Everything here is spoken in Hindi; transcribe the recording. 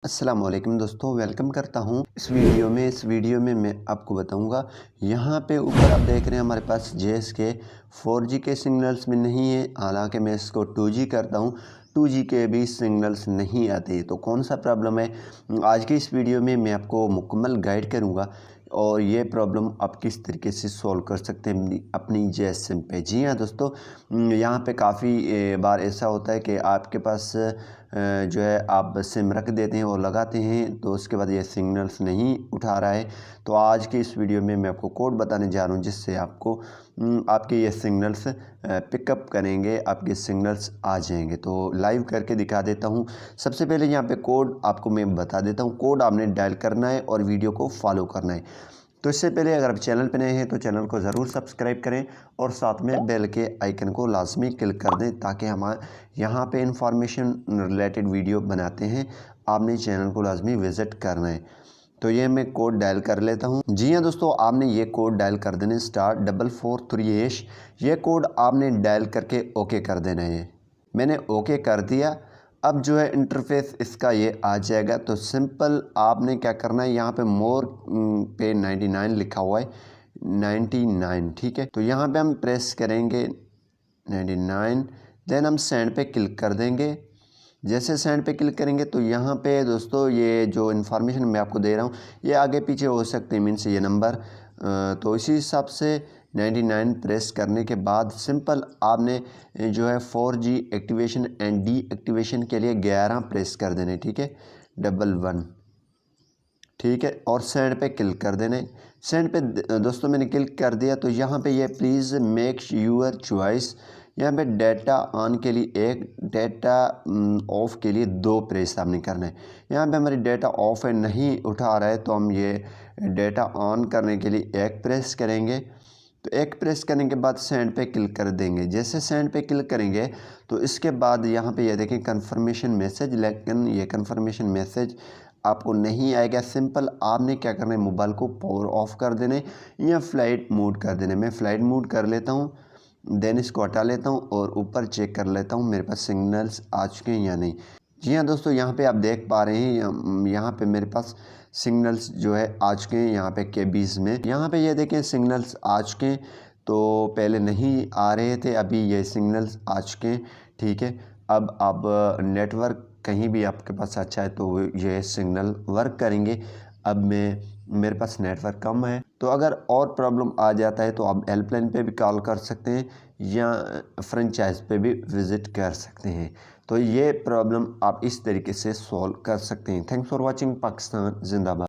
अस्सलाम वालेकुम दोस्तों, वेलकम करता हूँ इस वीडियो में मैं आपको बताऊंगा। यहाँ पे ऊपर आप देख रहे हैं हमारे पास जेएस के 4G के सिग्नल्स में नहीं है। हालांकि मैं इसको 2G करता हूँ, 2G के भी सिग्नल्स नहीं आते। तो कौन सा प्रॉब्लम है, आज की इस वीडियो में मैं आपको मुकम्मल गाइड करूँगा और ये प्रॉब्लम आप किस तरीके से सॉल्व कर सकते हैं अपनी जेएस सिम पे। जी हाँ दोस्तों, यहाँ पे काफ़ी बार ऐसा होता है कि आपके पास जो है आप सिम रख देते हैं और लगाते हैं तो उसके बाद ये सिग्नल्स नहीं उठा रहा है। तो आज की इस वीडियो में मैं आपको कोड बताने जा रहा हूँ जिससे आपको आपके ये सिग्नल्स पिकअप करेंगे, आपके सिग्नल्स आ जाएंगे। तो लाइव करके दिखा देता हूँ। सबसे पहले यहाँ पे कोड आपको मैं बता देता हूँ। कोड आपने डायल करना है और वीडियो को फॉलो करना है। तो इससे पहले अगर आप चैनल पर नए हैं तो चैनल को ज़रूर सब्सक्राइब करें और साथ में बेल के आइकन को लाजमी क्लिक कर दें ताकि हम यहाँ पे इंफॉर्मेशन रिलेटेड वीडियो बनाते हैं। आपने चैनल को लाजमी विज़िट करना है। तो ये मैं कोड डायल कर लेता हूँ। जी हाँ दोस्तों, आपने ये कोड डायल कर देना है *4438। ये कोड आपने डायल करके ओके कर देना है। मैंने ओके कर दिया। अब जो है इंटरफेस इसका ये आ जाएगा। तो सिंपल आपने क्या करना है, यहाँ पे मोर पे 99 लिखा हुआ है, 99, ठीक है। तो यहाँ पे हम प्रेस करेंगे 99, देन हम सेंड पे क्लिक कर देंगे। जैसे सेंड पे क्लिक करेंगे तो यहाँ पे दोस्तों ये जो इन्फॉर्मेशन मैं आपको दे रहा हूँ ये आगे पीछे हो सकते हैं, मीन्स ये नंबर। तो इसी हिसाब से 99 प्रेस करने के बाद सिंपल आपने जो है 4G एक्टिवेशन एंड डीएक्टिवेशन के लिए 11 प्रेस कर देने, ठीक है, 11, ठीक है, और सेंड पे क्लिक कर देने। सेंड पे दोस्तों मैंने क्लिक कर दिया। तो यहाँ पे ये प्लीज़ मेक यूर चॉइस, यहाँ पे डाटा ऑन के लिए 1, डाटा ऑफ के लिए 2 प्रेस आपने करना है। यहाँ पे हमारी डाटा ऑफ है, नहीं उठा रहा है, तो हम ये डाटा ऑन करने के लिए 1 प्रेस करेंगे। तो 1 प्रेस करने के बाद सेंड पे क्लिक कर देंगे। जैसे सेंड पे क्लिक करेंगे तो इसके बाद यहाँ पे ये देखें कन्फर्मेशन मैसेज, लेकिन ये कन्फर्मेशन मैसेज आपको नहीं आएगा। सिंपल आपने क्या करना है, मोबाइल को पावर ऑफ कर देने या फ्लाइट मोड कर देने। मैं फ़्लाइट मोड कर लेता हूँ, देन इसको हटा लेता हूँ और ऊपर चेक कर लेता हूँ मेरे पास सिग्नल्स आ चुके हैं या नहीं। जी हाँ दोस्तों, यहाँ पे आप देख पा रहे हैं यहाँ पे मेरे पास सिग्नल्स जो है आ चुके हैं। यहाँ पे केबीज़ में यहाँ पे ये देखें सिग्नल्स आ चुके हैं। तो पहले नहीं आ रहे थे, अभी ये सिग्नल्स आ चुके हैं, ठीक है। अब आप नेटवर्क कहीं भी आपके पास अच्छा है तो ये सिग्नल वर्क करेंगे। अब मेरे पास नेटवर्क कम है, तो अगर और प्रॉब्लम आ जाता है तो आप हेल्पलाइन पे भी कॉल कर सकते हैं या फ्रेंचाइज पे भी विज़िट कर सकते हैं। तो ये प्रॉब्लम आप इस तरीके से सॉल्व कर सकते हैं। Thanks for watching. पाकिस्तान जिंदाबाद।